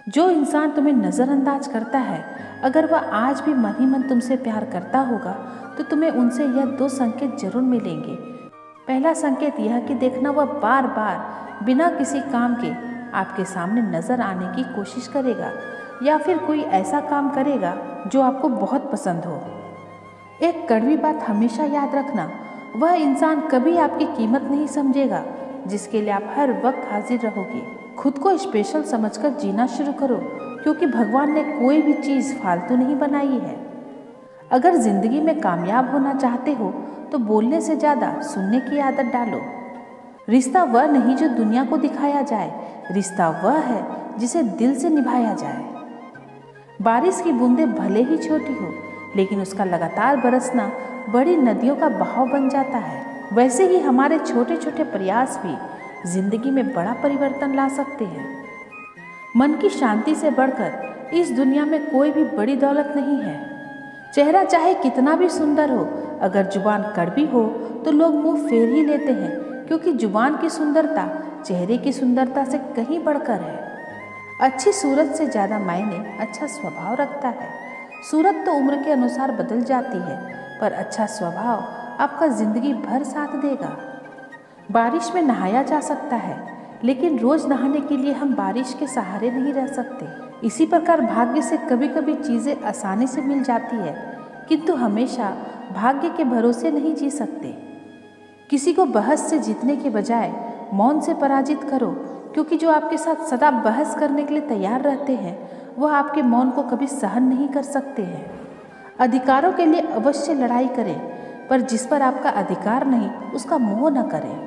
जो इंसान तुम्हें नज़रअंदाज करता है, अगर वह आज भी मन ही मन तुमसे प्यार करता होगा तो तुम्हें उनसे यह 2 संकेत जरूर मिलेंगे। पहला संकेत यह कि देखना वह बार बार बिना किसी काम के आपके सामने नज़र आने की कोशिश करेगा या फिर कोई ऐसा काम करेगा जो आपको बहुत पसंद हो। एक कड़वी बात हमेशा याद रखना, वह इंसान कभी आपकी कीमत नहीं समझेगा जिसके लिए आप हर वक्त हाजिर रहोगे। खुद को स्पेशल समझकर जीना शुरू करो, क्योंकि भगवान ने कोई भी चीज़ फालतू नहीं बनाई है। अगर जिंदगी में कामयाब होना चाहते हो तो बोलने से ज़्यादा सुनने की आदत डालो। रिश्ता वह नहीं जो दुनिया को दिखाया जाए, रिश्ता वह है जिसे दिल से निभाया जाए। बारिश की बूंदें भले ही छोटी हो, लेकिन उसका लगातार बरसना बड़ी नदियों का बहाव बन जाता है। वैसे ही हमारे छोटे छोटे प्रयास भी जिंदगी में बड़ा परिवर्तन ला सकते हैं। मन की शांति से बढ़कर इस दुनिया में कोई भी बड़ी दौलत नहीं है। चेहरा चाहे कितना भी सुंदर हो, अगर जुबान कड़वी हो तो लोग मुंह फेर ही लेते हैं, क्योंकि जुबान की सुंदरता चेहरे की सुंदरता से कहीं बढ़कर है। अच्छी सूरत से ज़्यादा मायने अच्छा स्वभाव रखता है। सूरत तो उम्र के अनुसार बदल जाती है, पर अच्छा स्वभाव आपका जिंदगी भर साथ देगा। बारिश में नहाया जा सकता है, लेकिन रोज नहाने के लिए हम बारिश के सहारे नहीं रह सकते। इसी प्रकार भाग्य से कभी कभी चीज़ें आसानी से मिल जाती है, किंतु हमेशा भाग्य के भरोसे नहीं जी सकते। किसी को बहस से जीतने के बजाय मौन से पराजित करो, क्योंकि जो आपके साथ सदा बहस करने के लिए तैयार रहते हैं वह आपके मौन को कभी सहन नहीं कर सकते हैं। अधिकारों के लिए अवश्य लड़ाई करें, पर जिस पर आपका अधिकार नहीं उसका मोह न करें।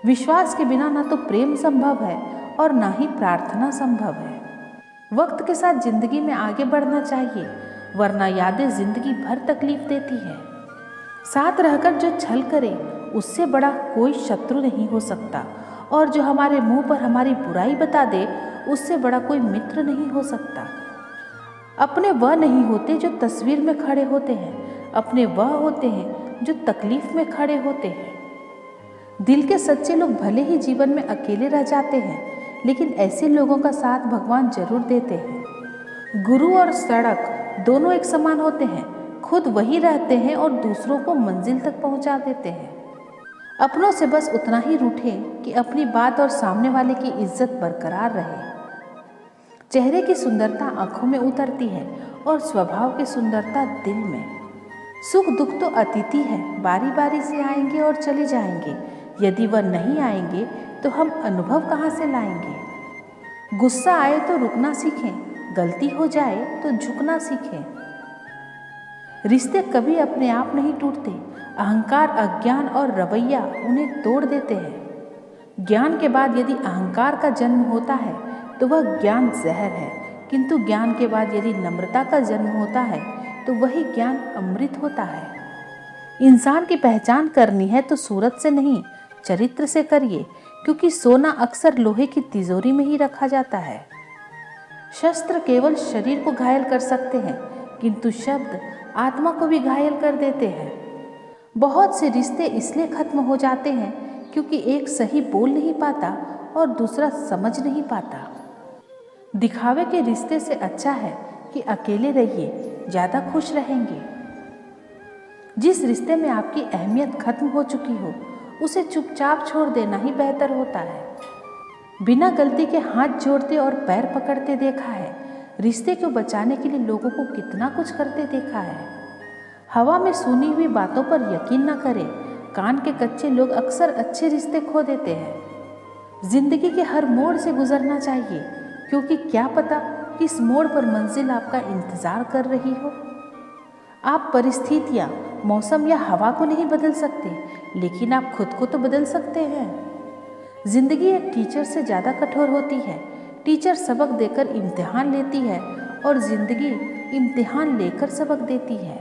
विश्वास के बिना ना तो प्रेम संभव है और ना ही प्रार्थना संभव है। वक्त के साथ जिंदगी में आगे बढ़ना चाहिए, वरना यादें जिंदगी भर तकलीफ देती है। साथ रहकर जो छल करे उससे बड़ा कोई शत्रु नहीं हो सकता, और जो हमारे मुंह पर हमारी बुराई बता दे उससे बड़ा कोई मित्र नहीं हो सकता। अपने वह नहीं होते जो तस्वीर में खड़े होते हैं, अपने वह होते हैं जो तकलीफ में खड़े होते हैं। दिल के सच्चे लोग भले ही जीवन में अकेले रह जाते हैं, लेकिन ऐसे लोगों का साथ भगवान जरूर देते हैं। गुरु और सड़क दोनों एक समान होते हैं, खुद वही रहते हैं और दूसरों को मंजिल तक पहुंचा देते हैं। अपनों से बस उतना ही रूठें कि अपनी बात और सामने वाले की इज्जत बरकरार रहे। चेहरे की सुंदरता आंखों में उतरती है और स्वभाव की सुंदरता दिल में। सुख दुख तो अतिथि है, बारी बारी से आएंगे और चले जाएंगे। यदि वह नहीं आएंगे तो हम अनुभव कहाँ से लाएंगे। गुस्सा आए तो रुकना सीखें, गलती हो जाए तो झुकना सीखें। रिश्ते कभी अपने आप नहीं टूटते, अहंकार, अज्ञान और रवैया उन्हें तोड़ देते हैं। ज्ञान के बाद यदि अहंकार का जन्म होता है तो वह ज्ञान जहर है, किंतु ज्ञान के बाद यदि नम्रता का जन्म होता है तो वही ज्ञान अमृत होता है। इंसान की पहचान करनी है तो सूरत से नहीं, चरित्र से करिए, क्योंकि सोना अक्सर लोहे की तिजोरी में ही रखा जाता है। शस्त्र केवल शरीर को घायल कर सकते हैं, किंतु शब्द आत्मा को भी घायल कर देते हैं। बहुत से रिश्ते इसलिए खत्म हो जाते हैं क्योंकि एक सही बोल नहीं पाता और दूसरा समझ नहीं पाता। दिखावे के रिश्ते से अच्छा है कि अकेले रहिए, ज़्यादा खुश रहेंगे। जिस रिश्ते में आपकी अहमियत खत्म हो चुकी हो उसे चुपचाप छोड़ देना ही बेहतर होता है। बिना गलती के हाथ जोड़ते और पैर पकड़ते देखा है। रिश्ते को बचाने के लिए लोगों को कितना कुछ करते देखा है। हवा में सुनी हुई बातों पर यकीन न करें। कान के कच्चे लोग अक्सर अच्छे रिश्ते खो देते हैं। जिंदगी के हर मोड़ से गुजरना चाहिए, क्योंकि क्या पता किस मोड़ पर मंजिल आपका इंतजार कर रही हो। आप परिस्थितियाँ, मौसम या हवा को नहीं बदल सकते, लेकिन आप खुद को तो बदल सकते हैं। जिंदगी एक टीचर से ज़्यादा कठोर होती है। टीचर सबक देकर इम्तिहान लेती है और जिंदगी इम्तिहान लेकर सबक देती है।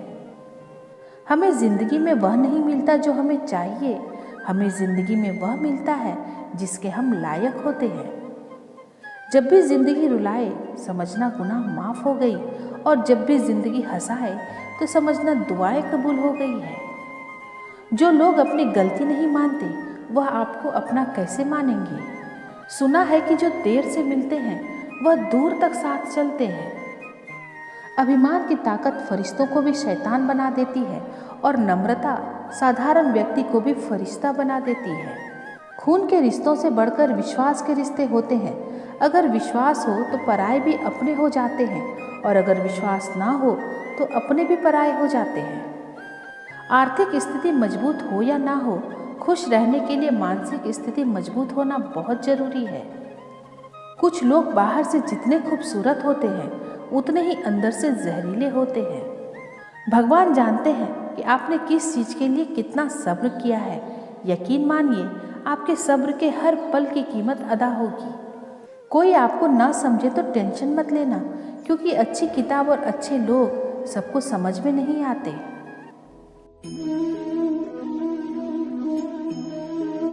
हमें जिंदगी में वह नहीं मिलता जो हमें चाहिए, हमें जिंदगी में वह मिलता है जिसके हम लायक होते हैं। जब भी जिंदगी रुलाए समझना गुनाह माफ़ हो गई, और जब भी जिंदगी हंसाए तो समझना दुआएं कबूल हो गई है। जो लोग अपनी गलती नहीं मानते वह आपको अपना कैसे मानेंगे। सुना है कि जो देर से मिलते हैं वह दूर तक साथ चलते हैं। अभिमान की ताकत फरिश्तों को भी शैतान बना देती है और नम्रता साधारण व्यक्ति को भी फरिश्ता बना देती है। खून के रिश्तों से बढ़कर विश्वास के रिश्ते होते हैं। अगर विश्वास हो तो पराये भी अपने हो जाते हैं और अगर विश्वास ना हो तो अपने भी पराये हो जाते हैं। आर्थिक स्थिति मजबूत हो या ना हो, खुश रहने के लिए मानसिक स्थिति मजबूत होना बहुत जरूरी है। कुछ लोग बाहर से जितने खूबसूरत होते हैं उतने ही अंदर से जहरीले होते हैं। भगवान जानते हैं कि आपने किस चीज़ के लिए कितना सब्र किया है। यकीन मानिए आपके सब्र के हर पल की कीमत अदा होगी। कोई आपको ना समझे तो टेंशन मत लेना, क्योंकि अच्छी किताब और अच्छे लोग सबको समझ में नहीं आते।